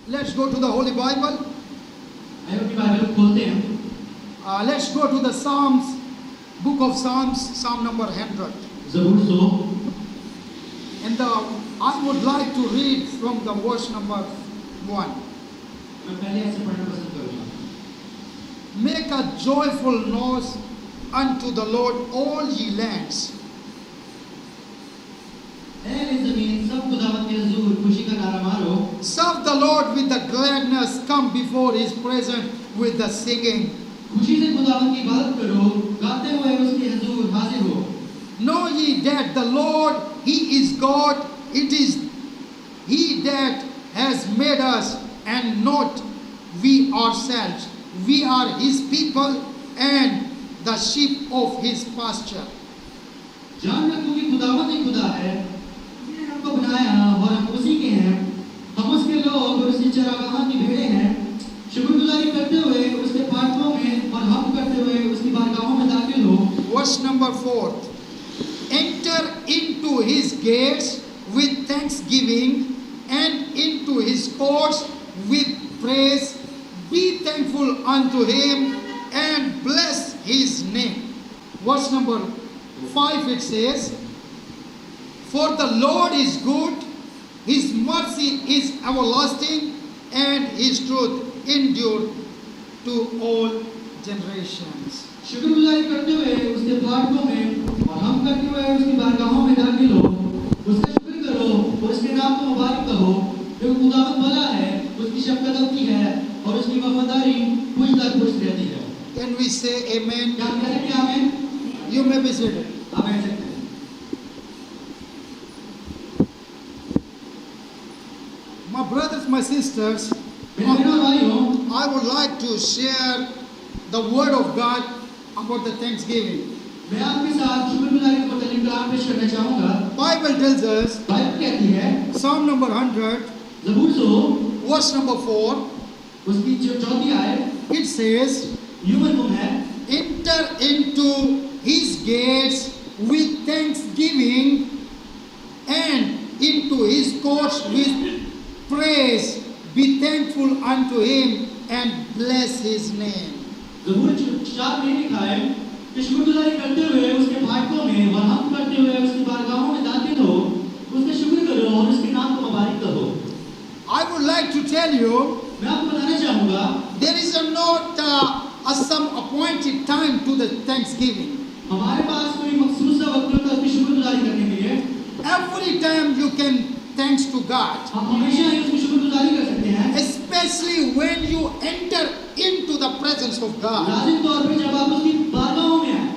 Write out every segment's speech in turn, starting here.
Let's go to the Holy Bible. आइए अपनी Bible खोलते हैं। Let's go to the Psalms, book of Psalms, Psalm number 100. ज़बूर 100। And I would like to read from the verse number 1. मैं पहले ऐसे पढ़ना पसंद करूँगा। Make a joyful noise unto the Lord, all ye lands. ऐ ज़मीन सब खुदावंद के हुजूर खुशी का नारा मारो। Serve the Lord with the gladness, come before his presence with the singing. खुशी से खुदावंद की इबादत करो, गाते हुए उसके हुजूर हाजिर हो। Know ye that the Lord, he is God, it is he that has made us and not we ourselves. We are his people and the sheep of his pasture. जान रखो कि खुदावंद ही खुदा है, उसने हमको बनाया और हम उसी के हैं। हम उसके लोग और उसकी चरागाह की भेड़ें हैं। शुक्रगुजारी करते हुए उसके फाटकों में और हम करते हुए उसकी बारगाहों में दाखिल हो। Verse number 4. Enter into his gates with thanksgiving and into his courts with praise. Be thankful unto him and bless his name. Verse number 5 it says, For the Lord is good, his mercy is everlasting, and his truth endure to all generations. शुक्रगुजारी करते हुए उसके फाटकों में और हम करते हुए उसकी बारगाहों में दाखिल हो। उसका शुक्र करो और उसके नाम को मुबारक कहो, क्योंकि खुदावंद भला है, उसकी शफ़क़त अबदी है और उसकी वफ़ादारी कुछ तक खुश रहती है। Can we say amen? क्या हम कह सकते हैं आमीन? You may be seated. आप कह सकते हैं। My brothers, my sisters, मेरे बहनों और भाइयों, I would like to share the word of God about the Thanksgiving. मैं आपके साथ शुक्रगुजारी के मुतालिक कलाम पेश करना चाहूँगा। Bible tells us, बाइबल कहती है, Psalm number 100, ज़बूर 100 verse number 4, उसकी जो चौथी आयत it says, यूं मज़मून है, Enter into his gates with thanksgiving and into his courts with praise. Be thankful unto him and bless his name. ज़बूर 4 में लिखा है कि शुक्रगुजारी करते हुए उसके फाटकों में और हम करते हुए उसकी बारगाहों में दाखिल हो, उसका शुक्र करो और उसके नाम को मुबारक कहो। I would like to tell you, मैं आपको बताना चाहूँगा, there is not some appointed time to the Thanksgiving. हमारे पास कोई मखसूस वक्त होता है उसकी शुक्रगुजारी करने के लिए। Every time you can thanks to God, हम हमेशा ही उसकी शुक्रगुजारी कर सकते हैं, especially when you enter into the presence of God. लाजिम तौर पे जब आप उसकी बारगाहों में आए।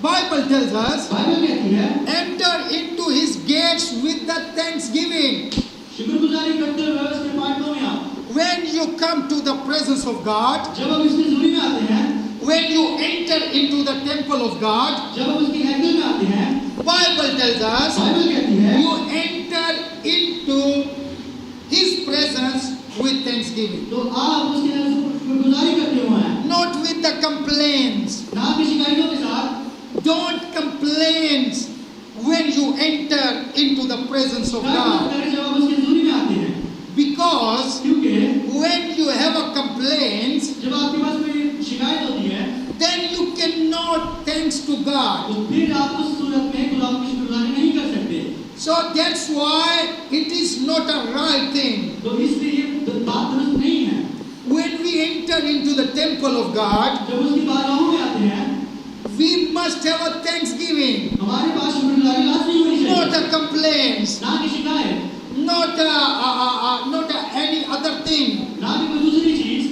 Bible tells us, बाइबल कहती है, enter into his gates with the thanksgiving. शुक्रगुजारी करते हुए उसके फाटकों में आओ। When you come to the presence of God, जब आप उसकी ज़ुरी में आते हैं, when you enter into the temple of God, जब आप उसकी हैकल में आते हैं, Bible tells us, बाइबल कहती है, you enter into his presence with thanksgiving. तो आप उसके शुक्रगुजारी करते हुए हैं, Not with the complaints. ना कि शिकायतों के साथ। Don't complain when you enter into the presence of क्या God. करें जब आप उसकी ज़ुरी में आते हैं? Because क्योंकि when you have a complaint, जब आपके पास कोई शिकायत होती है, then you cannot thanks to God. तो फिर आप उस सूरत में खुदा की शुक्रगुजारी नहीं कर सकते। So that's why it is not a right thing. तो इसलिए ये बात दुरुस्त नहीं है। When we enter into the temple of God, जब उसकी बारगाहों में आते हैं, we must have a thanksgiving, हमारे पास शुक्रगुजारी लाज़मी होनी चाहिए, not a complaints, ना कि शिकायत, not any other thing. ना कि कोई दूसरी चीज़।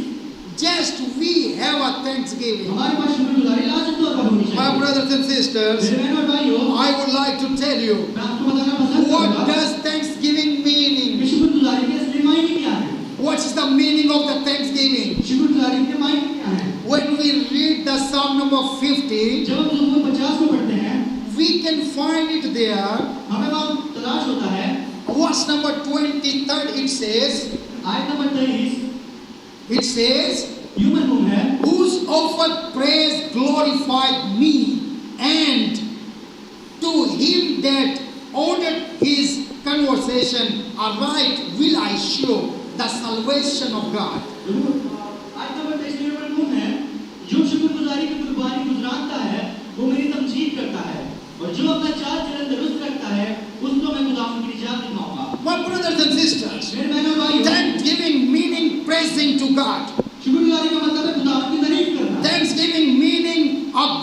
Just we have a thanksgiving. हमारे पास शुक्रगुजारी लाज़मी तौर पर होनी My चाहिए। brothers and sisters, मेरे बहनों और भाइयों, I would like to tell you, मैं आपको बताना पसंद what करूँगा does thanksgiving कि meaning? शुक्रगुजारी के असली मायने क्या है? What is the meaning of the thanksgiving? शुक्रगुजारी के मायने क्या है? When we read the Psalm number 50, जब हम ज़बूर 50 को पढ़ते हैं, we can find it there. हमें वहाँ तलाश होता है। Verse number 23, it says, आयत नंबर 23 it says, यूं मज़मून है, whose offered praise glorified me, and to him that ordered his conversation aright will I show. the salvation of God. आज number test number 2 है, जो शुक्रगुजारी की कुर्बानी गुजराता है वो मेरी तमजीद करता है, और जो अपना चाल चलन दुरुस्त रखता है उसको मैं खुदावंद की निजात दिखाऊंगा। My brothers and sisters, मेरे बहनों भाइयों, thanksgiving meaning praising to God. शुक्रगुजारी का मतलब है खुदावंद की तारीफ करना। Thanksgiving meaning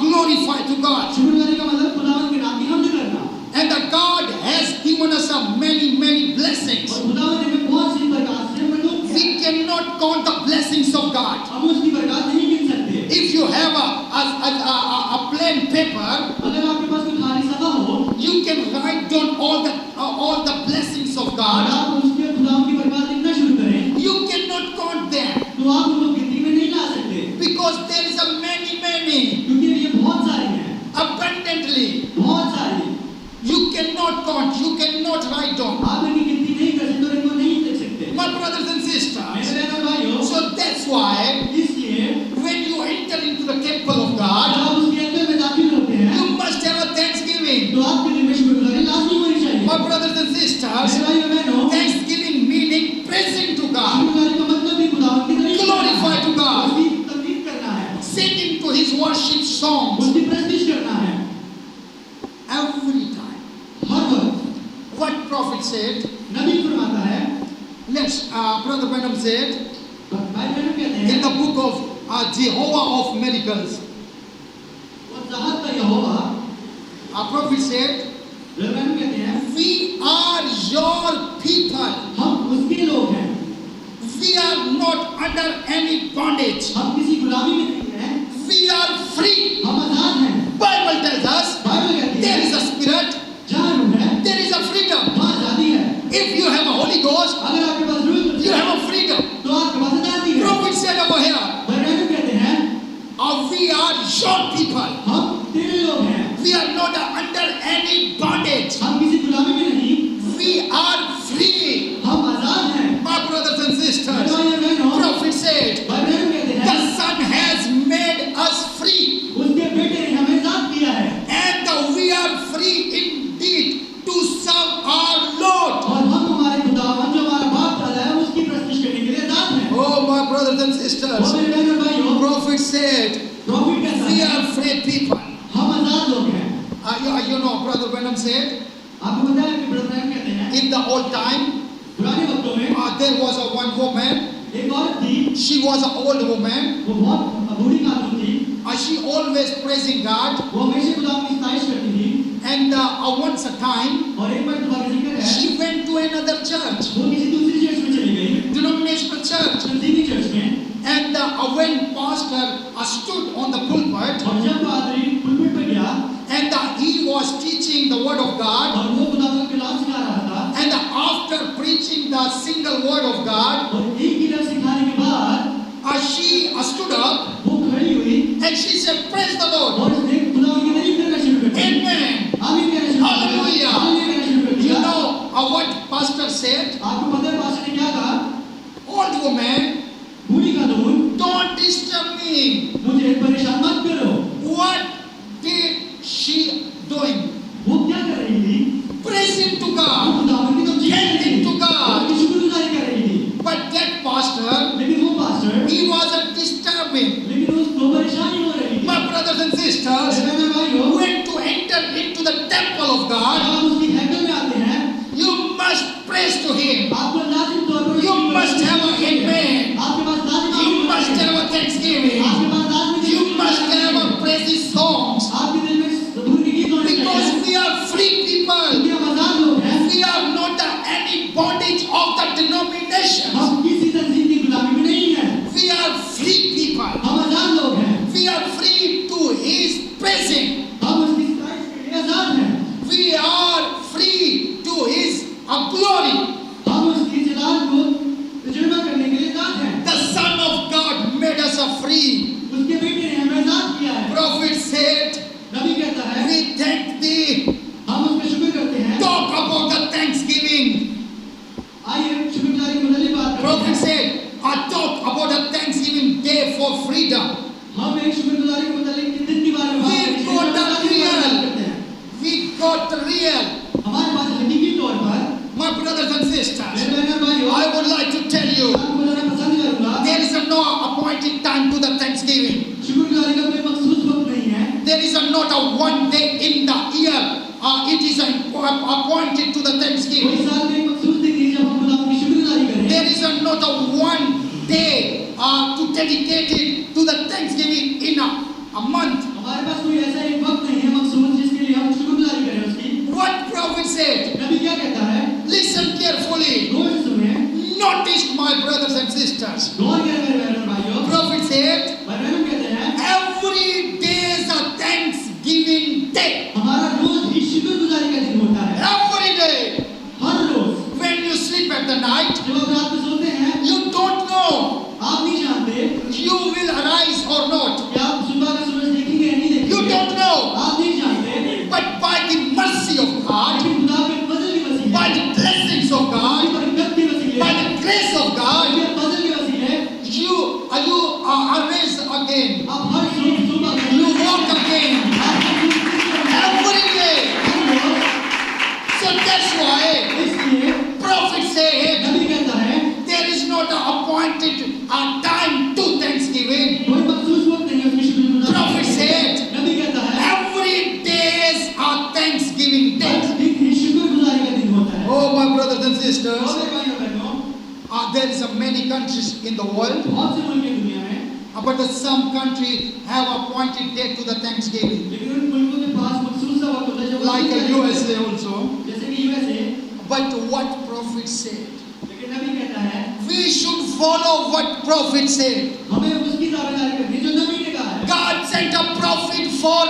glorify to God. शुक्रगुजारी का मतलब खुदावंद के नाम की हम्द करना। And the God has given us a many blessings. और खुदावंद ने हमें बहुत सी बरकत से मदद की। We cannot count the blessings of God. हम उसकी बरकत नहीं गिन सकते। If you have a plain paper, अगर आपके पास कोई खाली सफा हो, you can write down all the blessings of और God. आप उसके खुदावंद की बरकत लिखना शुरू करें, You cannot count them तो आप उनको गिनती में नहीं ला सकते, because there is a many क्योंकि ये बहुत सारी हैं, abundantly. बहुत सारी। You cannot count. You cannot write down. आप इनकी गिनती नहीं कर सकते और इनको नहीं लिख सकते। My brothers and मेरे sisters. बहनों भाइयों, So that's why इसलिए when you enter into the temple of जब God, आप उसके अंदर में दाखिल होते हैं, you must have a thanksgiving. तो आपके दिल में शुक्रगुजारी लाजमी होनी चाहिए। My brothers and sisters, मेरे भाइयों बहनों, thanksgiving meaning praising to God, शुक्रगुजारी का मतलब भी खुदावंद की तारीफ करना है, Glorify to God. उसकी तकरीर करना है, singing to His worship songs उसकी प्रस्तुति करना है, every time. हर वक्त। What prophet said? नबी फरमाता है, Brother Branham said भाई बहनों कहते in हैं, the book of Jehovah of Miracles. वो ज़ाहत का यहोवा, A prophet said, भाई बहनों कहते हैं, "We are your people. हम उसके लोग हैं, We are not under any bondage. हम किसी गुलामी में नहीं हैं, We are free." हम आजाद हैं। Bible tells us बाइबल कहती there है, is a spirit, जहाँ रूह है, there is a freedom. वहाँ आजादी है। If you have a Holy Ghost, अगर आपके पास रूह you है, have a freedom. तो आपके पास आजादी है। Prophet said over here, भाई बहनों कहते हैं, we are your people. हम तेरे लोग हैं, We are not under any bondage. हम किसी गुलामी में नहीं, We are free. हम आजाद हैं। My brothers and मेरे sisters, भाई और बहनों, Prophet said, भाई बहनों कहते हैं, the Son has made us free. उसके बेटे ने हमें आजाद किया है, And we are free indeed to serve our Lord. और हम हमारे खुदावंद जो हमारा बाप दादा है उसकी प्रस्तुति करने के लिए आजाद हैं। Oh, my brothers and और sisters, मेरे बहनों और भाइयों, Prophet said, प्रॉफिट कहता we है, are free people. हम आजाद लोग हैं। You know, Brother Branham said, आपको पता है कि ब्रदर ब्रैनम कहते हैं, in the old time, पुराने वक्तों में there was a one woman. एक औरत थी, She was an old woman. वो बहुत बूढ़ी खातून थी, She always praising God. वो हमेशा खुदावंद की सताइश करती थी, And once a time, और एक बार तुम्हारा जिक्र है, she went to another church, वो किसी दूसरी चर्च में चली गई, denominational church. तंजीमी चर्च में, And when pastor stood on the pulpit, और जब पादरी पुलपिट पे गया, and he was teaching the word of God, और वो खुदावंद के कलाम सिखा रहा था, and after preaching the single word of God, और एक ही लफ्ज़ सिखाने के बाद she stood up वो खड़ी हुई and she said, "Praise the Lord." और उसने खुदावंद की तारीफ करना शुरू कर दी। Amen. आमीन कहना शुरू कर दिया। Hallelujah. आमीन कहना शुरू कर You दिया। know what pastor said? आपको पता है पास्टर ने क्या कहा? Old woman, Burhi Khatoon, don't disturb me. मुझे परेशान मत करो। What did she doing? वो क्या कर रही थी? Praising to वो God, खुदावंद की तमजीद कर रही thanking थी। to God. उसकी शुक्रगुजारी कर रही थी। But that pastor, लेकिन वो पास्टर, he wasn't disturbing. लेकिन उसको परेशानी हो रही थी। My brothers and sisters, मेरे भाइयों, when to enter into the temple of जब God, आप उसकी हैकल में आते हैं, you must praise to Him. आपको लाजिम तौर पर You must have a amen. आपके पास लाजिम You must have a thanksgiving. आपके पास लाजिम You must have a praise songs. आपके दिल में धुन के गीत होने चाहिए। Because we are free people. क्योंकि हम आजाद लोग हैं। We are not any bondage of the denomination. हम किसी तंजीम की गुलामी में नहीं हैं। We are free people. हम आजाद लोग हैं। We are free to His praising. हम उसकी सताइश के लिए आजाद हैं। We are free to His glory. हम उसकी जलाल को तजुर्बा करने के लिए आजाद हैं। The Son of God made us free. उसके बेटे ने हमें आजाद किया है। Prophet said, नबी कहता है, we thank Thee. हम उसका शुक्र करते हैं। Talk about the thanksgiving. आइए शुक्रगुजारी के मुतालिक बात करते Prophet हैं। said, I talk about the Thanksgiving Day for freedom. हम एक शुक्रगुजारी के मुतालिक के दिन के बारे में बात We करते got the हैं। real. We got the real. हमारे पास हकीकी तौर पर My brothers and sisters, मेरे बहनों और भाइयों, I would like to tell you, मैं आपको बताना पसंद करूंगा, there is no appointed time to the Thanksgiving. शुक्रगुजारी का कोई मखसूस वक्त नहीं है। There is not a one day in the year. It is appointed to the कोई Thanksgiving. साल में एक मखसूस दिन नहीं जब हम खुदा की शुक्रगुजारी करें। There is not a one day to dedicate it to the Thanksgiving in a month. हमारे पास कोई ऐसा एक वक्त नहीं है मखसूस जिसके लिए हम शुक्रगुजारी करें उसकी। What prophet said? नबी क्या कहता है? Listen carefully. गौर से सुनिए। Notice, my brothers and sisters. गौर करें मेरे बहनों और भाइयों। Prophet said, बहनों कहते हैं, every day is a Thanksgiving day. हमारा रोज ही शुक्रगुजारी का दिन होता है। Every day. Her rose. When you sleep at the night, जब आप रात में सोते हैं, you don't know आप नहीं जानते you will arise or not. कि आप सुबह का सूरज देखेंगे या नहीं देखेंगे। You don't know. आप नहीं जानते। But by the mercy of God, लेकिन खुदा के फजल के वसीले, by the blessings of God, बरकत के वसीले, by the grace of God, के फजल के वसीले, you are raised again. आप हर सुबह You walk again every day. So that's why इसलिए prophet said नबी कहता है, there is not an appointed time to Thanksgiving. कोई मखसूस वक्त नहीं है उसकी शुक्रगुजारी। Prophet said नबी कहता है, every day is a Thanksgiving day. हर दिन ही शुक्रगुजारी का दिन होता है। Oh, my brothers and और sisters, मेरे भाइयों बहनों, there is a many countries in the world, बहुत से मुल्क हैं दुनिया में, but some country have appointed date to the Thanksgiving, लेकिन उन मुल्कों के पास मखसूस सा वक्त होता है जब वो like शुक्रगुजारी USA करते हैं। also. जैसे कि USA, But what prophet said? लेकिन नबी कहता है, We should follow what prophet said. हमें उसकी ताबेदारी करनी है जो नबी ने कहा है। God sent a prophet for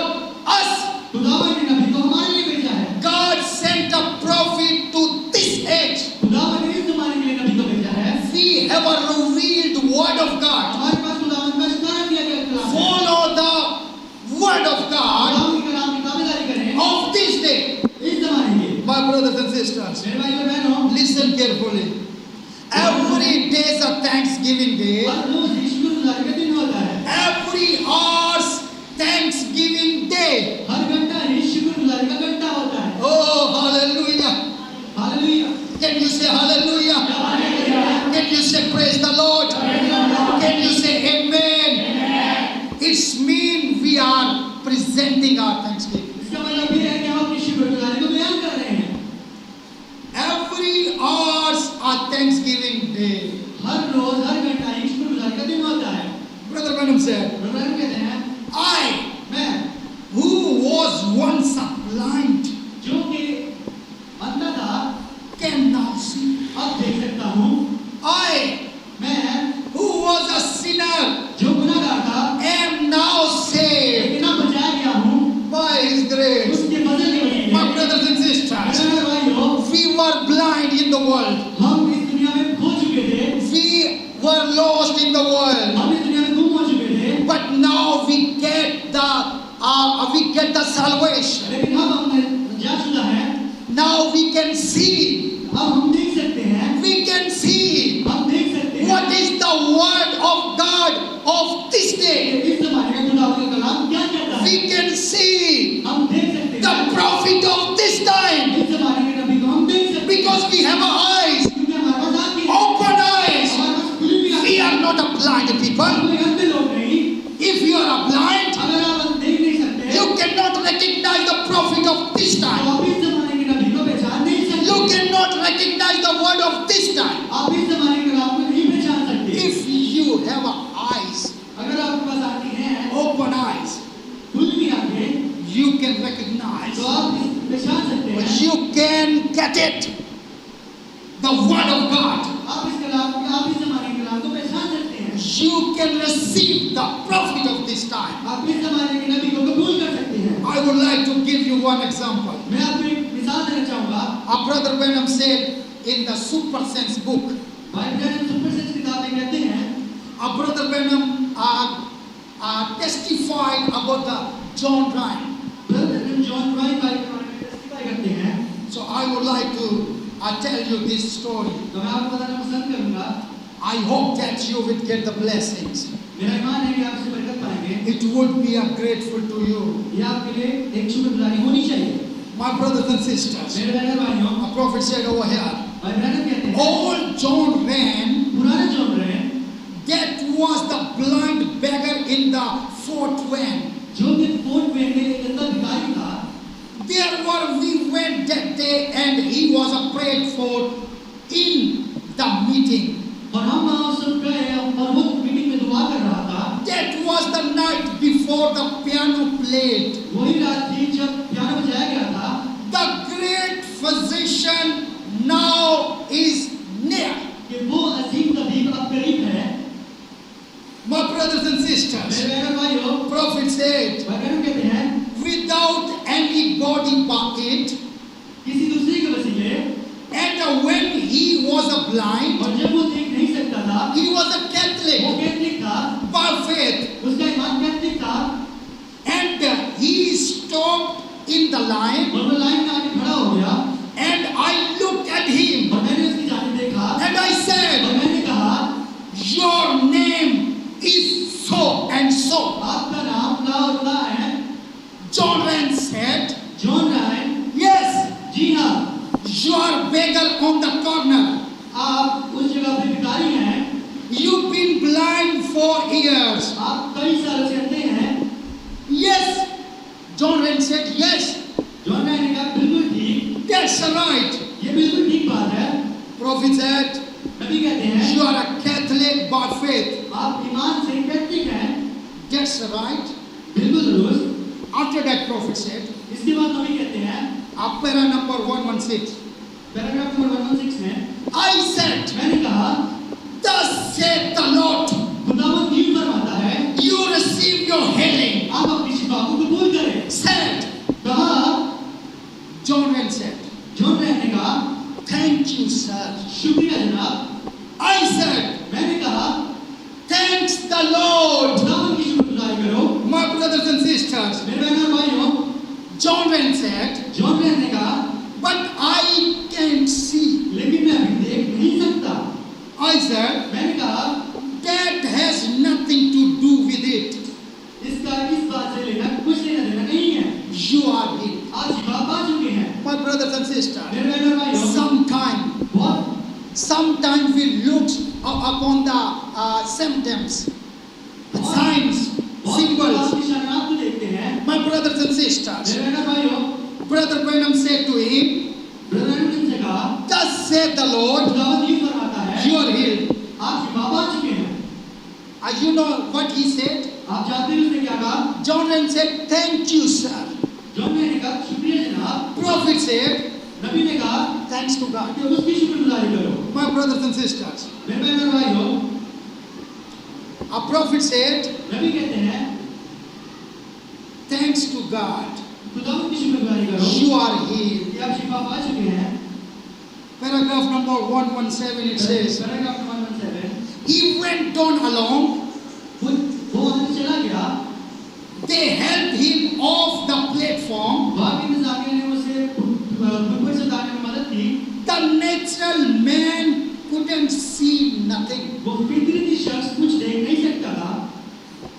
us. खुदावंद ने नबी को हमारे लिए भेजा है। God sent a prophet to this age. खुदावंद ने इस ज़माने के लिए नबी को भेजा है। We have a revealed word of God. हमारे पास खुदावंद का इस्तारा किया गया कलाम है। Follow the word of God खुदावंद के कलाम की ताबेदारी करें of this day. इस ज़माने के। My brothers and sisters, मेरे भाइयों और बहनों, listen carefully. Every day is a Thanksgiving day. हर रोज ही शुक्रगुजारी का दिन होता है। Every hour's Thanksgiving day. हर घंटा ही शुक्रगुजारी का घंटा होता है। Oh, hallelujah. Hallelujah. Can you say hallelujah? Can you say praise the Lord? Can you say amen? It's mean we are presenting our Thanksgiving. इसका मतलब ये है कि हम अपनी शुक्रगुजारी को बयान कर रहे हैं। Every hour's a Thanksgiving day. हर रोज हर घंटा ही शुक्रगुजारी का दिन होता है। Brother Branham said, ब्रदर कहते हैं, मैं who was once blind, जो कि अंधा था, can now see. अब देख सकता हूँ। मैं who was a sinner, जो गुनाहगार था, am now saved लेकिन अब बचाया गया हूँ by His grace. उसके फजल के वसीले। My brothers and sisters, मेरे भाइयों, we were blind in the world. हम इस दुनिया में खो चुके थे, We were lost in the world. हम इस दुनिया में गुम हो चुके थे, But now we get the salvation. लेकिन अब हमने जाचुदा है, Now we can see. अब हम देख सकते हैं, We can see हम देख सकते हैं what is the word of God of this कि day. इस ज़माने का खुदावंद का कलाम क्या कहता है। We can see हम देख सकते the हैं prophet of this time इस ज़माने के नबी को हम देख सकते हैं because we have eyes, क्योंकि हमारे पास आँखें हैं, open eyes. हमारे पास खुली हुई आँखें We हैं। are not a blind हम people. कोई अंधे लोग नहीं। If you are a blind, अगर आप देख नहीं सकते, you cannot recognize the prophet of this तो time. आप इस ज़माने के नबी को पहचान नहीं सकते। You cannot recognize the word of this time. आप इस ज़माने के कलाम को नहीं पहचान सकते। If you have eyes, अगर आपके पास आँखें हैं, open eyes, खुली हुई आँखें, you can recognize. तो आप पहचान सकते हैं। You can get it. The word of God. आप इस ज़माने के कलाम को पहचान सकते हैं। You can receive the prophet of this time. आप इस ज़माने के नबी को कबूल कर सकते हैं। I would like to give you one example. मैं आपको एक मिसाल देना चाहूँगा। Our brother Branham said in the Super Sense book, भाई ब्रैनम सुपर सेंस किताब में कहते हैं, our brother Branham testified about the John Ryan. Brother John Wright भाई के बारे में टेस्टिफाई करते हैं। So I would like to tell you this story. तो मैं आपको बताना पसंद करूँगा। I hope that you will get the blessings. मेरा ईमान है कि आप इससे बरकत पाएंगे। It would be a grateful to you. ये आपके लिए एक शुक्रगुजारी होनी चाहिए। My brothers and sisters, मेरे बहन भाइयों, a prophet said over here, भाई ब्रैनम कहते हैं, old John ran, पुराने जॉन रहे, that was the blind beggar in the fourth van. जो कि फोर्ट में एक अंधा भिखारी था, There were we went that day and he was prayed for in the meeting. और हम वहाँ उस वक्त गए और वो मीटिंग में दुआ कर रहा था। That was the night before the piano played. वही रात थी जब पियानो बजाया गया था। The great physician now is near. कि वो अजीम तबीब अब करीब है। My brothers and sisters, मेरे बहन भाइयों, prophet said, भाई ब्रैनम कहते हैं, without any body bucket, किसी दूसरे के वसीले, and when he was blind, और जब वो देख नहीं सकता था, he was a वो Catholic कैथलिक था, by faith, उसका ईमान कैथलिक था, and he stopped in the line, और वो लाइन में आके खड़ा हो गया, and I looked at him, और मैंने उसकी जानिब देखा, and I और said, मैंने कहा, your name is so and so. आपका नाम ला और ला है। John Rand said, John Ryan, yes, जी हाँ, you are beggar on the corner. आप उस जगह पे भिखारी हैं, You've been blind for years. आप कई सालों से अंधे हैं। Yes, John Rand said, yes, John Ryan ने कहा बिल्कुल ठीक, that's right. ये बिल्कुल ठीक बात है। Prophet said, नबी कहते हैं, you are a Catholic by faith. आप ईमान से कैथलिक हैं, That's right. बिल्कुल दुरुस्त। After that, prophet said, इसके बाद नबी कहते हैं, para number 116, पैराग्राफ नंबर 116 में, I said, मैंने कहा, thus said the Lord, खुदावंद यूं फरमाता है, you receive your healing. आप अपनी शिफा को कबूल करें। Said, कहा, John Rand said, John Ryan ने कहा, thank you, sir. शुक्रिया जनाब। I said, मैंने कहा, thanks the Lord. खुदावंद की शुक्रगुजारी करो। My brothers and sisters, मेरे बहनों और भाइयों, John Rand said, John Ryan ने कहा, but I can't see. लेकिन मैं अभी देख नहीं सकता। I said, मैंने कहा, that has nothing to do with it. इसका इस बात से लेना कुछ लेना देना नहीं है। You are healed. आप शिफा पा चुके हैं। My brothers and sisters, मेरे बहनों और भाइयों, sometimes we look upon the symptoms, signs, symbols. निशानात को देखते हैं। My brothers and sisters, मेरे बहनों और भाइयों, Brother Branham said to him, brother ने उनसे कहा, thus said the Lord, खुदावंद यूं फरमाता है, you are healed. आप शिफा पा चुके हैं। You know what he said? आप जानते हैं उसने क्या कहा? John Rand said, thank you, sir. John ने कहा, शुक्रिया जनाब। Prophet said, नबी ने कहा, thanks to God. कि उसकी शुक्रगुजारी करो। My brothers and sisters, मेरे बहनों और भाइयों, a prophet said, नबी कहते हैं, thanks to God, खुदावंद की शुक्रगुजारी करो you are healed. कि आप शिफा पा चुके हैं। Paragraph number 117, it says, paragraph number 117, he went on along. वो वहाँ से चला गया। They helped him off the platform. वहाँ के इंतजामिया ने उसे ऊपर से उतारने में मदद की। The natural man couldn't see nothing. वो फितरती शख्स कुछ देख नहीं सकता था।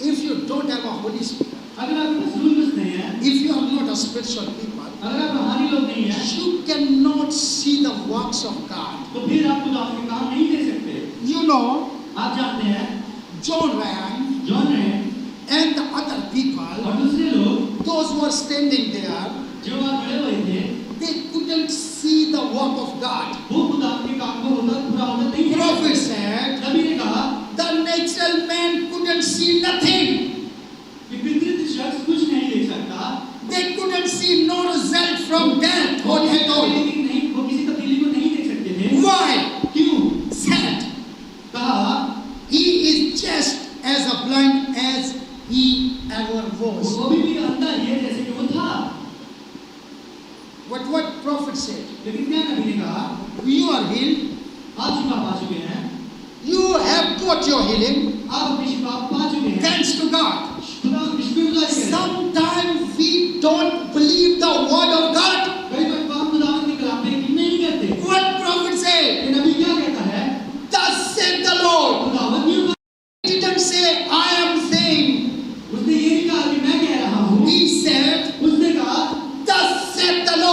If you don't have a Holy Spirit, अगर आपके पास रूह कुछ नहीं है, if you are not a spiritual people, अगर आप रूहानी लोग नहीं हैं, you cannot see the works of God. तो फिर आप खुदावंद के काम नहीं दे सकते। You know, आप जानते हैं, John Ryan जॉन ने and the other people, और दूसरे लोग those who were standing there, जो वहाँ खड़े हुए थे, they couldn't see the work of God. वो खुदावंद के काम को पूरा होता नहीं देख Prophet सकते। said, नबी ने कहा the natural man couldn't see nothing. कि फितरती शख्स कुछ नहीं देख सकता। They couldn't see no result from that or at all. नहीं, वो किसी तब्दीली को नहीं देख सकते थे। Why? क्यों? Said, कहा, he is just as blind as he ever was. वो भी अंधा ही है जैसे कि वो था। What prophet said? लेकिन क्या नबी ने कहा, You are healed. आप शिफा पा चुके हैं, You have got your healing. आप अपनी शिफा पा चुके हैं। Thanks to God. खुदा की शुक्रगुजारी करें। Sometimes we don't believe the word of God. कई बार हम खुदावंद के कलाम पे यकीन नहीं करते। What prophet said? ये नबी क्या कहता है? Thus said the Lord. खुदावंद यूं He didn't say, I am saying. उसने ये नहीं कहा कि मैं कह रहा हूँ। He said, उसने कहा, Thus said the Lord.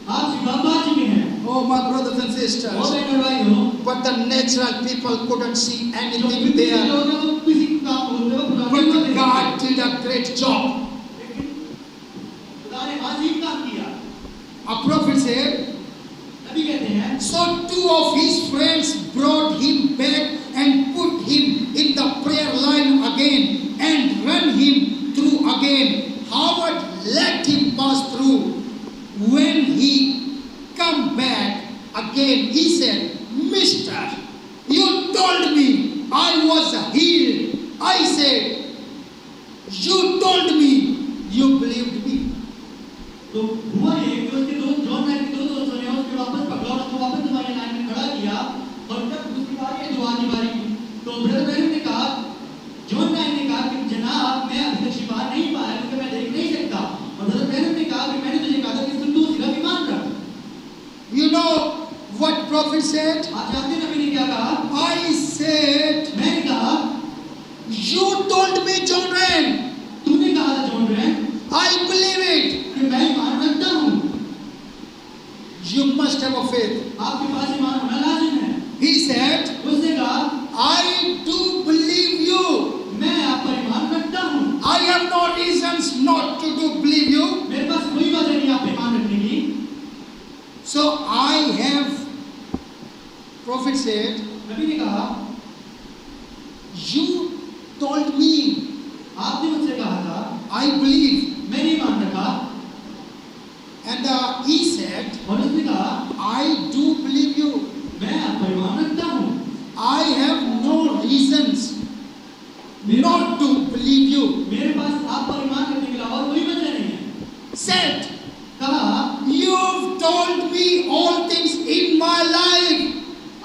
आप जवाब पा चुके हैं। Oh, my brothers and वो sisters. बहन और भाइयों, But the natural people couldn't see जो anything पृथ्वी के there. लोग हैं वो किसी काम को बोलते हैं, वो खुदा की But बात God है। did a great job. लेकिन खुदा ने अजीब काम किया। A prophet said, नबी कहते हैं, so two of his friends brought him back and put him in the prayer line again and ran him through again. Howard let him pass through. When he come back again, he said, Mister, you told me I was healed. I said, you told me, you believed me. तो हुआ ये कि उसके दो John nine के दो दोस्तों ने उसके वापस पकड़ा और उसको वापस तुम्हारी लाइन में खड़ा किया और जब उसकी बारी है दुआ की बारी की तो ब्रदर ब्रैनम ने कहा, जॉन नाइन ने कहा कि जनाब मैं अभी तक शिफा नहीं पाया क्योंकि मैं देख नहीं सकता, और ब्रदर ब्रैनम ने कहा कि मैंने तुझे कहा था कि तू सिर्फ ईमान रख। You know what prophet said? आप जानते हैं नबी ने क्या कहा? I said, मैंने कहा, you told me, Jordan. तूने कहा था John Bran I believe it. कि मैं ईमान रखता हूँ। You must have a faith. आपके पास ईमान होना लाजिम है। He said, उसने कहा, I do believe you. मैं आप पर ईमान रखता हूँ। I have no reasons not to do believe you. मेरे पास कोई वजह नहीं आप पे ईमान रखने की। So I have, prophet said, नबी ने कहा, you told me, आपने मुझसे कहा था, I believe. मैंने ईमान रखा, And he said, और उसने कहा, I do believe you. मैं आप पर ईमान रखता हूँ। I have no reasons not to believe you. मेरे पास आप पर ईमान रखने के अलावा कोई वजह नहीं है। Said, कहा, you've told me all things in my life.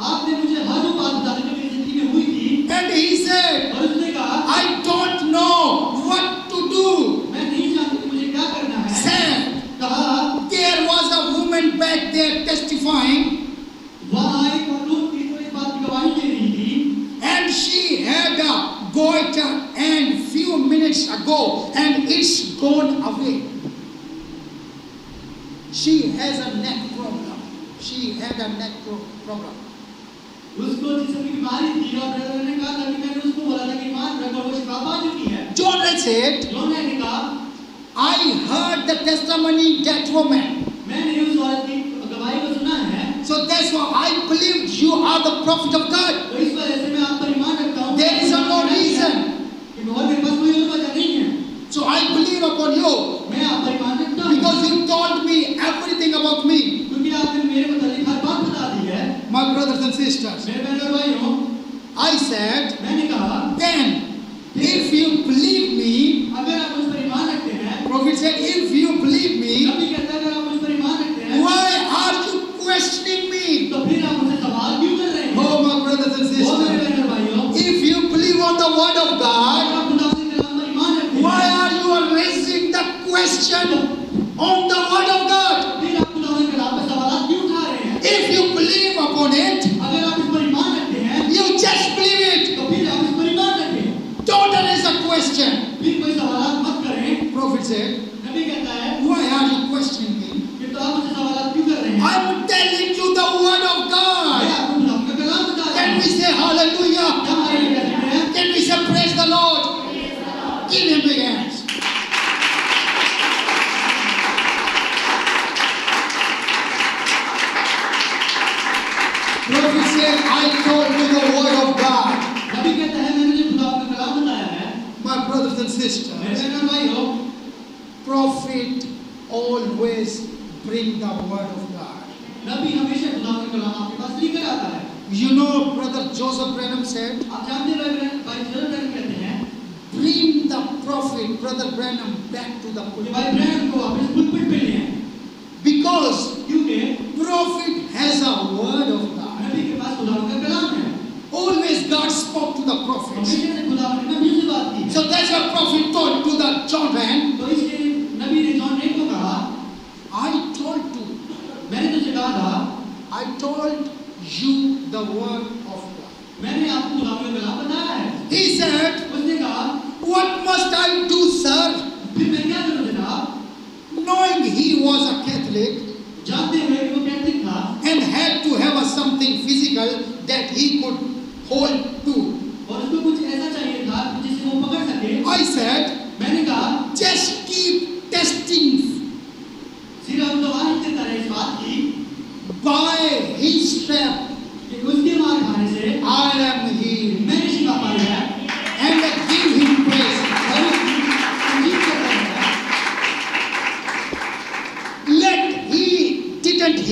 आपने मुझे हर वो बात बता दी जो मेरी जिंदगी में हुई थी। And he said, और उसने कहा, I don't know what to do. मैं नहीं जानती कि मुझे क्या करना है। Said, कहा, there was a woman back there testifying, वहाँ एक औरत थी जो इस बात की गवाही दे रही थी, and she had a goiter and few minutes ago, and it's gone away. She has a neck problem. She had a neck problem. उसको जिसम की बीमारी थी और ब्रदर ने कहा था कि मैंने उसको बोला था कि ईमान रख और वो शिफा पा चुकी है। John said, जॉन ने कहा, I heard the testimony that woman. मैंने उस औरत की गवाही को सुना है, So that's why I believed you are the prophet of God. तो इस वजह से मैं आप पर ईमान रखता हूँ। There is no reason. कि और मेरे पास कोई और वजह नहीं है। So I believe upon you मैं आप पर ईमान रखता हूँ because you told me everything about me. क्योंकि आपने मेरे मुतालिक हर बात बता दी है। My brothers and sisters, मेरे बहनों और भाइयों, I said, मैंने कहा, then if you believe me, अगर आप मुझ पर ईमान रखते हैं, prophet said, if you believe me, नबी कहता है अगर आप मुझ पर ईमान रखते हैं, why are you questioning me? तो फिर आप मुझसे सवाल क्यों कर रहे हैं? Oh, my brothers and वो मेरे sisters, बहनों और भाइयों, if you believe on the word of अगर God, आप खुदा के कलाम पर ईमान रखते why हैं, are you raising the question on the word of God? फिर आप खुदा के कलाम पर सवाल क्यों उठा रहे हैं? If you believe upon it, अगर आप इस पर ईमान रखते हैं, you just believe it. तो फिर आप इस पर ईमान रखें। Don't raise a question. फिर कोई सवाल मत करें। Prophet said, नबी कहता है why are you questioning me? कि तो आप मुझसे सवाल क्यों कर रहे हैं? I'm telling you the word of मैं God. आपको खुदा का कलाम बता रहा Can हूँ। we say hallelujah? क्या हमारे लिए कह सकते हैं? Can we say praise the Lord? Give him big hands. Prophet said, I told you the word of God. नबी कहता है मैंने जो खुदा का कलाम बताया है, My brothers and मेरे sisters, बहनों और भाइयों, prophet always bring the word of God. नबी हमेशा खुदा का कलाम आपके पास लेकर आता है। You know, brother Joseph Branham said, आप जानते हैं भाई जोसेफ ब्रैनम कहते हैं bring the prophet, brother Branham, back to the कि pulpit. भाई ब्रैनम को वापस पुलपिट पे ले आए, Because क्योंकि prophet has a word of God. नबी के पास खुदा का कलाम है। Always God spoke to the prophets. हमेशा से खुदा ने नबी से बात की। So that's what prophet told to the Jordan. तो इसलिए नबी ने जॉन रेड को कहा, I told you, मैंने तुझे कहा था, I told you the word of God. मैंने आपको खुदा का कलाम बताया है। He said, उसने कहा, what must I do, sir? फिर मैं क्या करूं जनाब? Knowing he was a Catholic, जानते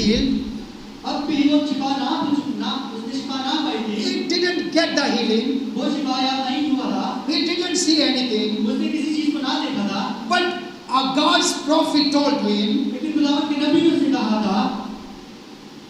healed. अब भी वो उसने शिफा ना पाई थी। He didn't get the healing. वो शिफा याद नहीं हुआ था। He didn't see anything. उसने किसी चीज को ना देखा था। But God's prophet told him, लेकिन खुदावंद के नबी ने उसे कहा था,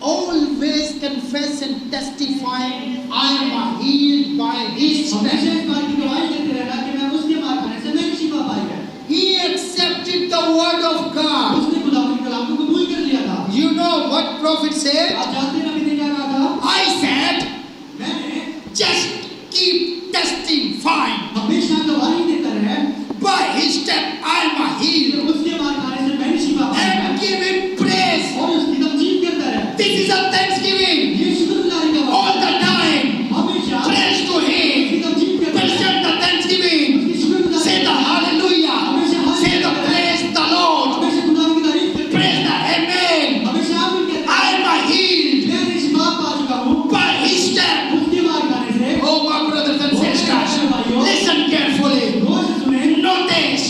always confess and testify, I am healed by His हमेशा strength. इस बात की गवाही देते रहना कि मैं उसके मार खाने से मैंने शिफा पाई है। He accepted the word of God. उसने खुदावंद के कलाम को कबूल कर लिया था। You know what prophet said? आप जानते हैं नबी ने क्या कहा था? I said, मैंने just keep testifying. हमेशा गवाही देता रहे By His step, I am कि healed. उसके मार खाने से मैंने शिफा पाई है And give Him praise. और उसकी तमजीद करता रहे। This is a thanksgiving. ये शुक्रगुजारी का All वक्त the time. हमेशा Praise to उसकी Him. तमजीद करता रहे। Present the thanksgiving. उसकी शुक्रगुजारी Say the hallelujah. Say the praise the Lord. हमेशा खुदावंद की तारीफ करते Praise the amen. हमेशा आमीन कहते हैं। I am healed मैंने शिफा पा चुका हूँ by His step. उसके मार खाने से। Oh, my brothers and sisters, listen carefully. गौर से सुने, Notice,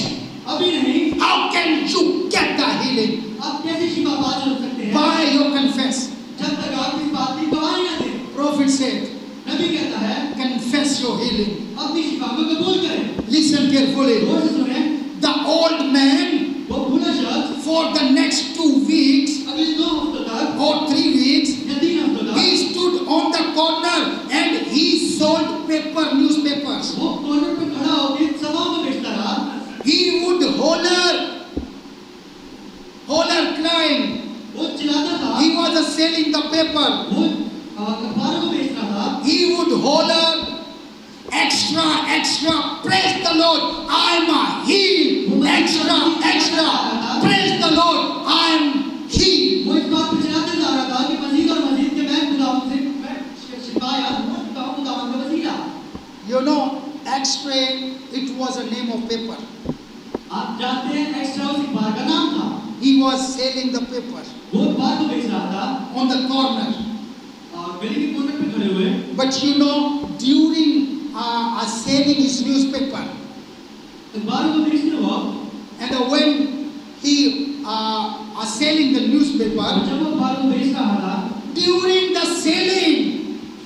अभी नहीं, how can you get the healing? आप कैसे शिफा पा सकते हैं? By your confess. जब तक आप इस बात की गवाही न दें। Prophet said, नबी कहता है, confess your healing. अपनी शिफा को कबूल करें। Listen carefully. गौर से सुने, The old man, वो बूढ़ा शख्स for the next 2 weeks अगले 2 हफ्तों तक or 3 weeks, या 3 हफ्तों तक he stood on the corner and he sold newspapers. वो कॉर्नर पे खड़ा होकर सभाओं में बेचता रहा। He would holler crying. वो चिल्लाता था। He was selling the paper. वो अखबारों को बेच रहा था। He would holler, extra, extra, praise the Lord, I am healed. Extra, extra, praise the Lord, I am healed. वो इस बात पे चिल्लाते जा रहा था कि मजीद और मजीद के मैं खुदावंद से मैं शिफा याद हूँ खुदावंद का वसीला। You know, X-ray, it was a name of paper. आप जानते हैं एक्स्ट्रा उस अखबार का नाम था। He was selling the paper वो अखबार को बेच रहा था on the corner. गली के कॉर्नर पे खड़े हुए। But you know, during selling his newspaper, अखबार को बेचते वक्त and when he selling the newspaper, जब वो अखबार को बेच रहा था, during the selling,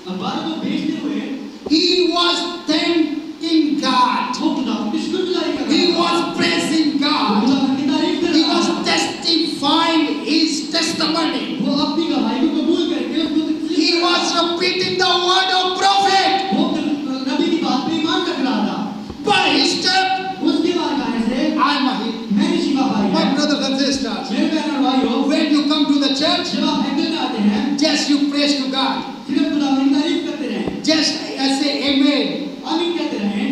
अखबार को बेचते हुए he was thanking God. वो खुदावंद की शुक्रगुजारी कर He रहा था। was praising वो God. खुदावंद की तारीफ कर He रहा was था। testifying his testimony. वो अपनी गवाही को कबूल करके उसको तस्लीम He कर रहा was था। repeating the word of prophet. वो नबी की बात पे ईमान रख रहा था। By his step, उसके मार खाने से I am healed. मैंने शिफा पाई My है। brothers and sisters, मेरे बहन और भाइयों, when you come to the church, जब आप हैकल में आते हैं, just you praise to God. सिर्फ खुदावंद की तारीफ करते रहें, Just say amen. आमीन कहते रहें।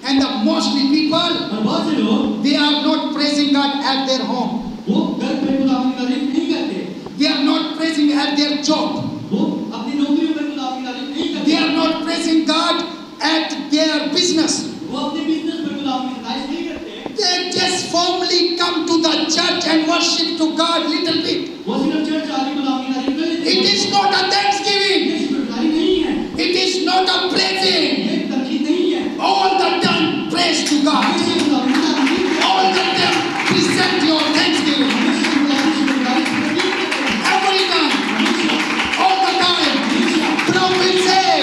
And the mostly people, और बहुत से लोग they are not praising God at their home. वो घर पे खुदावंद की तारीफ नहीं करते। They are not praising at their job. वो अपनी नौकरियों पर खुदावंद की तारीफ नहीं करते। They are not praising God at their business. वो अपने बिजनेस पर खुदावंद की तारीफ नहीं करते। They just formally come to the church and worship to God little bit. वो सिर्फ चर्च आके खुदावंद की तारीफ कर लेते हैं। It is not a thanksgiving. ये शुक्रगुजारी नहीं है। It is not a praising. ये तमजीद नहीं है। All the time praise to God. हमेशा खुदावंद की तारीफ करते हैं। All the time present your thanksgiving. हमेशा खुदावंद की शुक्रगुजारी करते हैं। Every time. हमेशा, All the time. हमेशा। Prophet said,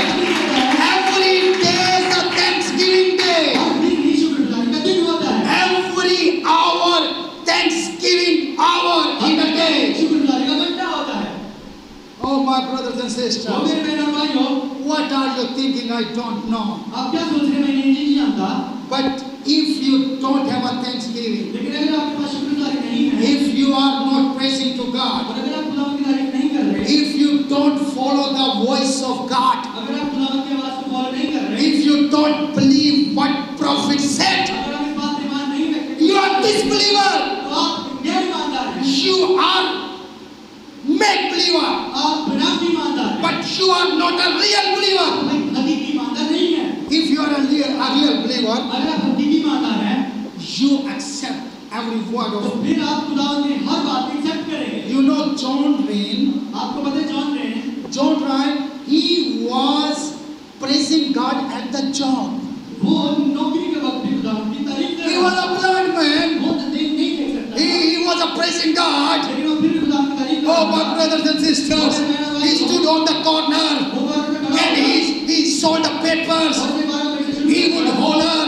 every day is a thanksgiving day. हर दिन ही शुक्रगुजारी का दिन होता है। Every hour, thanksgiving hour in a day. शुक्रगुजारी का घंटा होता है। Oh, my brothers and तो sisters, मेरे बहन और भाइयों, what are you thinking? I don't know. आप क्या सोच रहे हैं? मैं ये नहीं जानता। But if you don't have a thanksgiving, लेकिन अगर आपके पास शुक्रगुजारी नहीं है, if you are not praising to God, और अगर आप खुदावंद की तारीफ नहीं कर रहे, if you don't follow the voice of God, अगर आप खुदावंद की आवाज को फॉलो नहीं कर रहे, if you don't believe what prophet said, अगर आप इस बात पे ईमान नहीं रखते, you are disbeliever. तो आप गैर ईमानदार हैं। You are make believer, आप बनावटी ईमानदार हैं। but you are not a real believer. आप एक हकीकी ईमानदार नहीं हैं। If you are a real believer, अगर आप हकीकी ईमानदार हैं, you accept every word तो of. फिर आप खुदावंद की हर बात को एक्सेप्ट करेंगे। You know John Rain. आपको पता है John Rain, he was praising God at the job. वो नौकरी के वक्त भी खुदावंद की तारीफ कर He रहा was a blind man. वो नहीं देख सकता था। He was a praising God. लेकिन वो फिर भी खुदावंद की तारीफ कर Oh, Oh, my brothers and sisters, he stood on the corner वो कॉर्नर पे खड़ा and हुआ he saw the papers. और उसने 12 पैसे शुरू He would किया। holler,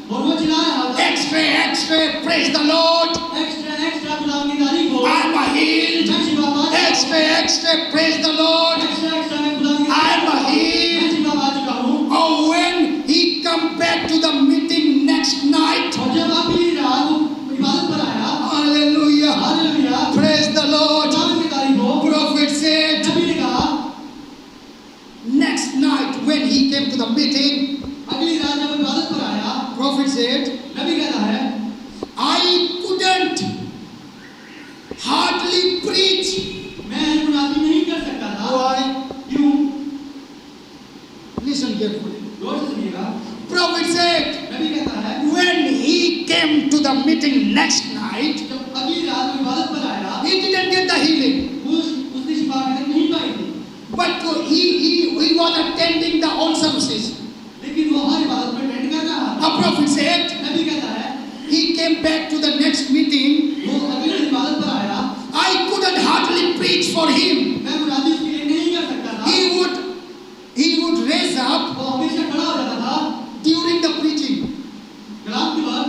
और वो चिल्लाया X-ray, X-ray, praise the Lord. Extra खुदा की तारीफ हो I'm healed. मैं शिफा पा चुका हूं। X-ray, X-ray, praise the Lord. Extra मैं खुदा की I'm तारीफ मैं healed. शिफा पा चुका हूं। Oh, when he come back to the meeting next night. और जब अगली रात वो इबादत पर आया Hallelujah. Hallelujah Praise the Lord. खुदा की तारीफ हो Prophet said, नबी ने कहा next night when he came to the meeting, अगली रात जब इबादत पर आया prophet said, नबी कहता है I couldn't hardly preach. मैं मुनादी नहीं कर सकता था Why? क्यों Listen carefully. गौर से सुनिएगा Prophet said, नबी कहता है when he came to the meeting next night, जब अगली रात वो इबादत पर आया he didn't get the healing. उसने शिफा अभी तक नहीं पाई थी But he was attending the all services. लेकिन वो हर इबादत में अटेंड कर रहा था A prophet said, नबी कहता है he came back to the next meeting. वो अगली दिन इबादत पर आया I couldn't hardly preach for him. मैं मुनादी उसके लिए नहीं कर सकता था He would raise up वो हमेशा खड़ा हो जाता था during the preaching. कलाम के बाद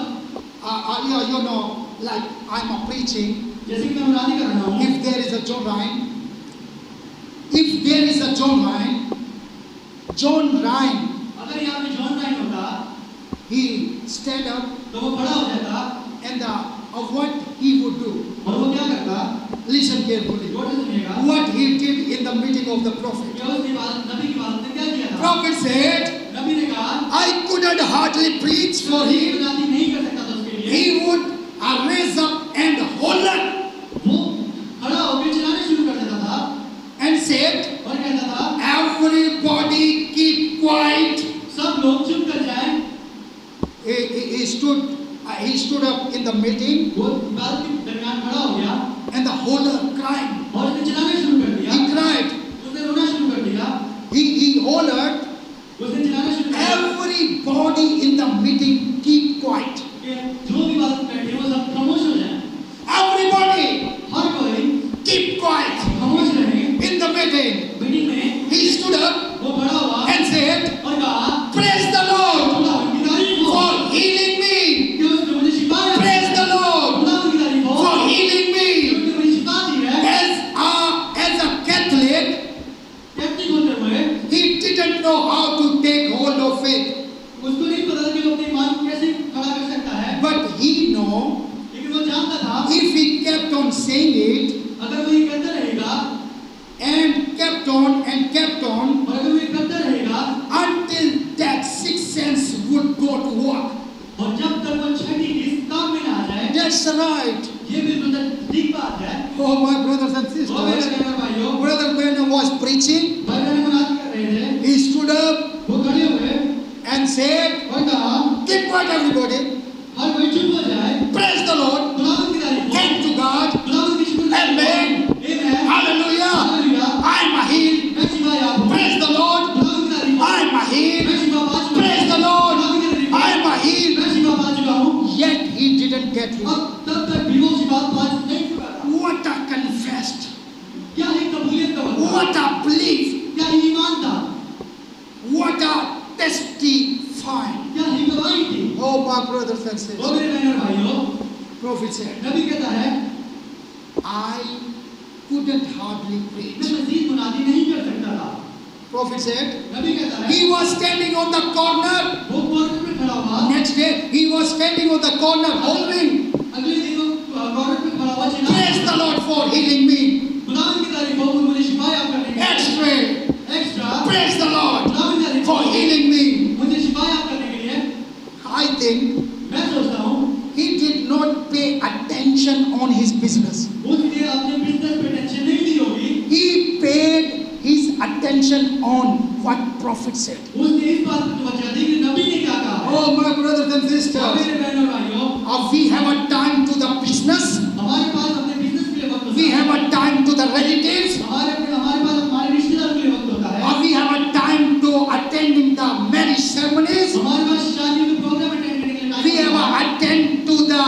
You know, like I'm a preaching. जैसे कि मैं मुनादी कर रहा हूँ If there is a John Ryan, if there is a John Ryan, अगर यहाँ पे जॉन राइन होता he stand up तो वो खड़ा हो जाता and of what he would do. और वो क्या करता Listen carefully. गौर से सुनिएगा What he did in the meeting of the prophet. क्या उसने इबादत नबी की इबादत ने क्या किया था Prophet said, नबी ने कहा I couldn't hardly preach for मैं him. मुनादी नहीं कर सकता था उसके लिए He would raise up and holler वो खड़ा होकर चिल्लाने शुरू कर देता था and said, और कहता था everybody keep quiet. सब लोग चुप कर जाएं He stood up in the meeting वो इबादत के दरमियान खड़ा हो गया and the holler crying. और उसने चिल्लाना शुरू कर दिया He cried. उसने रोना शुरू कर दिया He hollered, उसने चिल्लाना शुरू कर दिया everybody in the meeting keep quiet. कि जो भी बात बैठे वो सब खामोश हो जाएं Everybody हर कोई keep quiet. खामोश रहे In the meeting, मीटिंग में he stood up वो खड़ा हुआ and said, और कहा praise the Lord खुदा की तारीफ हो for healing me. कि उसने मुझे शिफा दिया Praise the Lord खुदा की तारीफ हो for healing कि me. उसने मुझे शिफा दी है As a Catholic, कैथलिक होते हुए he didn't know how to take hold of it. उसको नहीं पता था कि वो अपने ईमान को कैसे खड़ा कर सकता है But he know लेकिन वो जानता था if he kept on saying it अगर वो ये करता रहेगा and kept on और अगर वो ये करता रहेगा until that sixth sense would go to work. और जब तक वो छठी किस काम में ना आ जाए That's right. ये बिल्कुल ठीक बात है Oh, my brothers and वो मेरे sisters. बहनों भाइयों Brother Ben was preaching. भाई बहन मुनादी कर रहे थे He stood up वो खड़े हुए and said, और कहा keep quiet everybody. हर कोई चुप हो जाए Praise the Lord. खुदावंद की तारीफ हो Thank to God. खुदावंद की शुक्र Amen. Amen Hallelujah. Hallelujah I'm healed. मैं शिफा याब हूं Praise the Lord. खुदावंद की तारीफ हो I'm healed. मैं शिफा पा चुका Praise हूं the Lord. खुदावंद की तारीफ हो I'm healed. मैं शिफा पा चुका हूं Yet he didn't get healed. अब तब तक भी वो शिफा पा नहीं चुका था What a confessed. क्या है कबूलियत का मतलब What a belief. क्या ईमान था What a testifying. क्या ही गवाही थी Oh, my brothers and वो sisters. मेरे बहन और भाइयों Prophet said, नबी कहता है I couldn't hardly मैं preach. मजीद मुनादी नहीं कर सकता था Prophet said, नबी कहता है he was standing on the corner. वो कॉर्नर में खड़ा हुआ Next day, he was standing on the corner holding. अगले दिन वो कॉर्नर में खड़ा हुआ चिल्ला Praise the Lord for healing me. खुदावंद की तारीफ हो मुझे शिफा याब करने के लिए X-ray. Extra Praise the Lord खुदावंद की तारीफ for हो healing me. मुझे शिफा याब करने के लिए I think मैं सोचता हूँ he did not pay attention on his business. उसने अपने बिजनेस पे टेंशन नहीं दी होगी He paid his attention on what prophet said. उसने इस बात पर तवज्जो दी कि नबी ने क्या कहा है Oh, my brothers and और sisters, मेरे बहनों और भाइयों we have a time to the business, हमारे पास अपने बिजनेस के लिए वक्त होता we है have a time to the relatives, हमारे पास हमारे रिश्तेदार के लिए वक्त होता है we have a time to attending the marriage ceremonies, हमारे पास शादी के प्रोग्राम अटेंड करने के लिए we टाइम have होता a है attend to the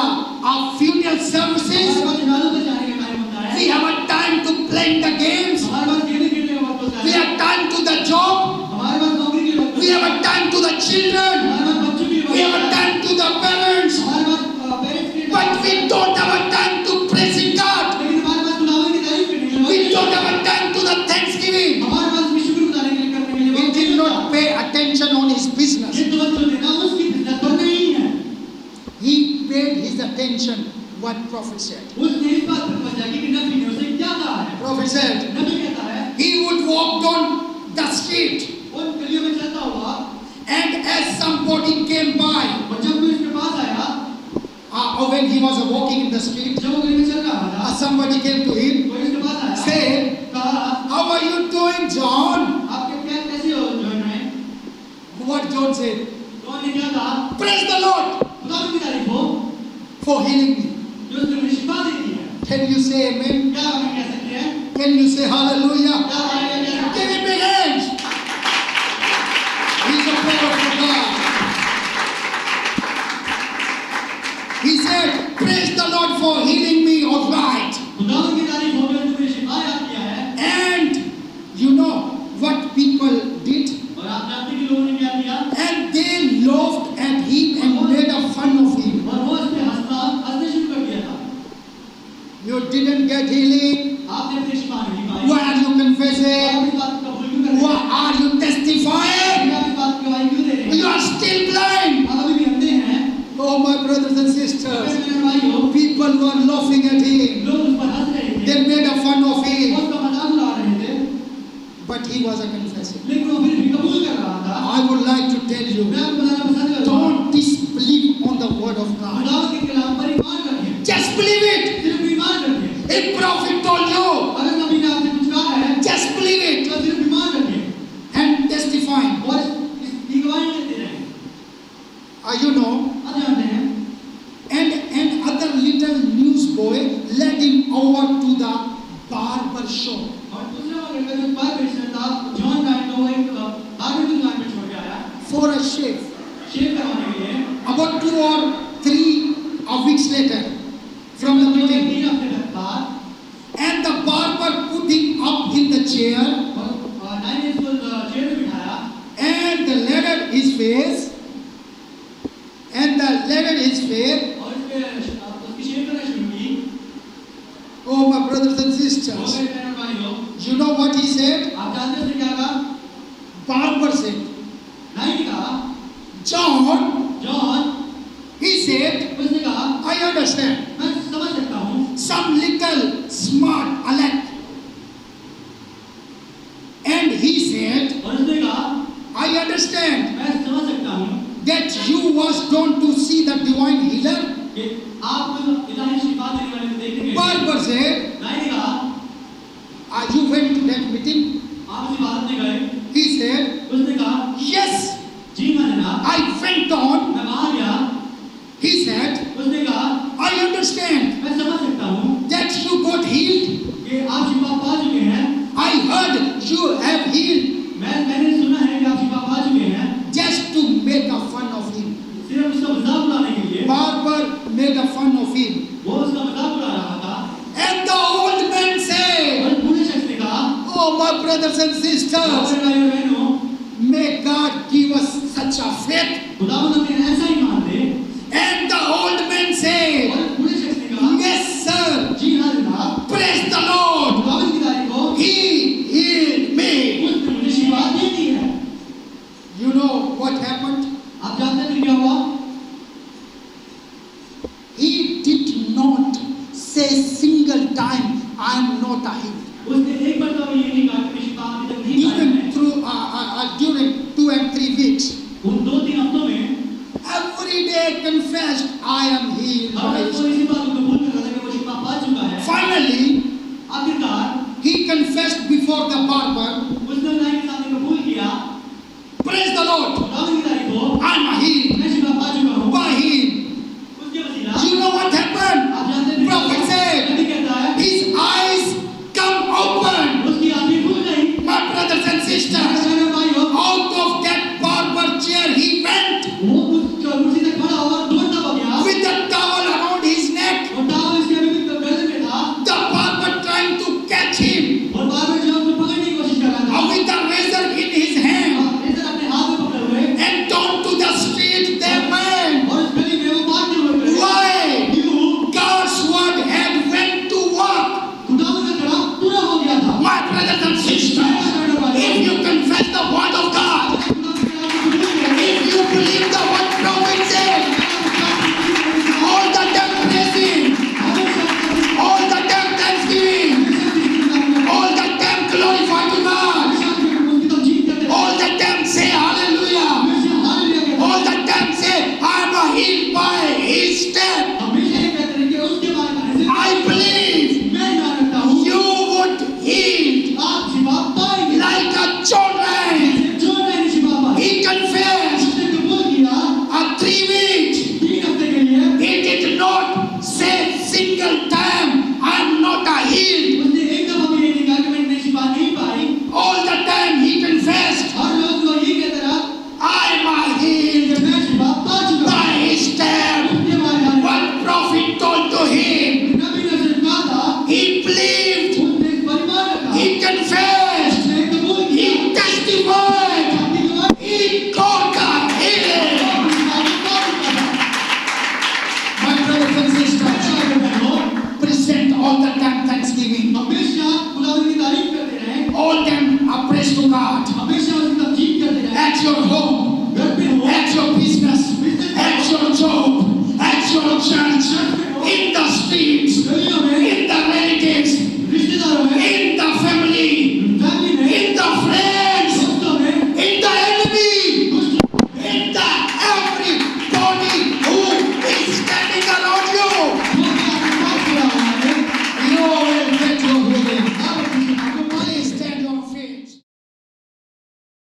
funeral हमारे services, पास जनाज़ों पे जाने का टाइम होता we है have a time to plan what prophet said. उसने इस बात पर पहुंचा कि नबी ने उसे क्या कहा है। Prophet said नबी कहता है he would walk down the street, उन गलियों में चलता हुआ and as somebody came by, और जब कोई उसके पास आया or when he was walking in the street, जब वो गली में चल रहा था somebody came to him, कोई उसके पास आया said, कहा "How are you doing, John?" आप क्या कैसे हो जॉन है। What John said? जॉन ने क्या कहा Praise the Lord खुदा की तारीफ हो for healing me. जो उसने मुझे शिफा दे दी है। Can you say amen? क्या हम कह सकते हैं Can you say hallelujah? क्या हम कह सकते Give हैं him big hands. He's a powerful God. He said, "Praise the Lord for healing me of right." खुदा की तारीफ हो जो उसने मुझे शिफा याद किया है। And you know what people did? और आप जानते हैं कि लोगों ने क्या किया And they laughed at him and made a fun of him. और वो उस पे हंसने शुरू कर दिया था। You didn't get healing. आपने अपनी शिफा नहीं पाई। Why are you confessing? आप इस बात को कबूल क्यों कर रहे Why हैं? are you testifying? आप इस बात की गवाही क्यों दे रहे हैं? You are still blind. आप अभी भी अंधे हैं। Oh, my brothers and sisters. मेरे भाइयों, People were laughing at him. लोग उस पर हंस रहे थे। They made a fun of वो him. उसका मजाक उड़ा रहे थे। But he was a confessor. लेकिन वो फिर भी कबूल कर रहा था। I would like to tell you, मैं आपको बताना पसंद करूंगा। don't disbelieve on the word of God. खुदा के कलाम पर ईमान रखें। Just believe it. सिर्फ ईमान रखें। If prophet told you, अगर नबी ने आपसे कुछ कहा है, just believe it तो सिर्फ ईमान रखें and testify. और इसकी गवाही देते रहें। You know, आप जानते हैं and other little newsboy led him over to the barber shop. और दूसरा लड़का जो बार्बर था जॉन राइट को एक बार्बर की दुकान पे छोड़ के आया For a shave. शेव करवाने के लिए। About 2 or 3 weeks later from the meeting, 3 हफ्ते बाद and the barber put him up in the chair और 9 इसको चेयर पे बिठाया and lathered his face और उसकी शेव करना शुरू की। Oh, my brothers and वो sisters, मेरे बहन भाइयों, you know what he said? आप जानते हैं उसने क्या कहा? Barber said, नहीं कहा "John," जॉन, he said, उसने कहा "I understand. मैं समझ सकता हूँ Some little smart Alec." And he said, और उसने कहा "I understand मैं समझ सकता हूँ that you was drawn to see the divine healer." कि आप इलाही शिफा देने वाले को देखने गए। Barber said, नहीं कहा "You went to that meeting?" आप उसी बात में गए। He said, उसने कहा "Yes, जी मैंने कहा I went on." मैं वहाँ गया। He said, उसने कहा "I understand मैं समझ सकता हूँ that you got healed. कि आप शिफा पा चुके हैं। I heard you have healed." मैंने सुना है कि आप शिफा पा चुके हैं। Just to make a fun of him. सिर्फ उसका मजाक उड़ाने के लिए Barber made a fun of him. वो उसका मजाक उड़ा रहा था। And the old man said, और बूढ़े शख्स ने कहा "Oh, my brothers and sisters, मेरे भाइयों बहनों, may God give us such a faith." खुदावंद हमें ऐसा ही मान दे। And the old man said, और बूढ़े शख्स ने कहा "Yes, sir. जी हाँ जनाब, Praise the Lord. खुदावंद की तारीफ हो, He healed me." उसने मुझे शिफा दे दी है। You know what happened? आप जानते हैं फिर क्या हुआ? He did not say single time, "I am not a healed." उसने एक बार तो ये नहीं कहा कि मैं शिफा अभी तक नहीं पाया Even है। during 2 and 3 weeks, उन 2-3 हफ्तों में every day confessed, "I am healed." Her by rose His वो इसी बात को कबूल कर रहा था कि वो शिफा पा चुका है। Finally, आखिरकार he confessed before the barber, उसने नाई के सामने कबूल किया, "Praise the Lord, खुदावंद की तारीफ हो, I'm a healed मैं शिफा पा चुका हूँ। by Him." उसके वसीला You know what happened? आप जानते हैं Prophet said, नबी कहता है his eyes come open. उसकी आंखें खुल गई। My brothers and sisters, मेरे भाइयों, out of that barber chair he went वो उस कुर्सी से खड़ा हुआ और दौड़ता हो गया with the towel around his neck. और टावल इसके अभी भी गर्दन में था The barber trying to catch him और बार-बार जो उसको पकड़ने की कोशिश कर रहा था with the razor in his hand. और रेजर अपने हाथ में पकड़े हुए And down to the street they went. और उस गली में वो भागते हुए गए। Why? क्यों? God's word had went to work. खुदावंद का कलाम पूरा हो गया था। My brothers and sisters, if you confess the word of God, if you believe the word prophet said, all the dead praise Him, all time praise to God. हमेशा उसकी तमजीद करते रहे At your home,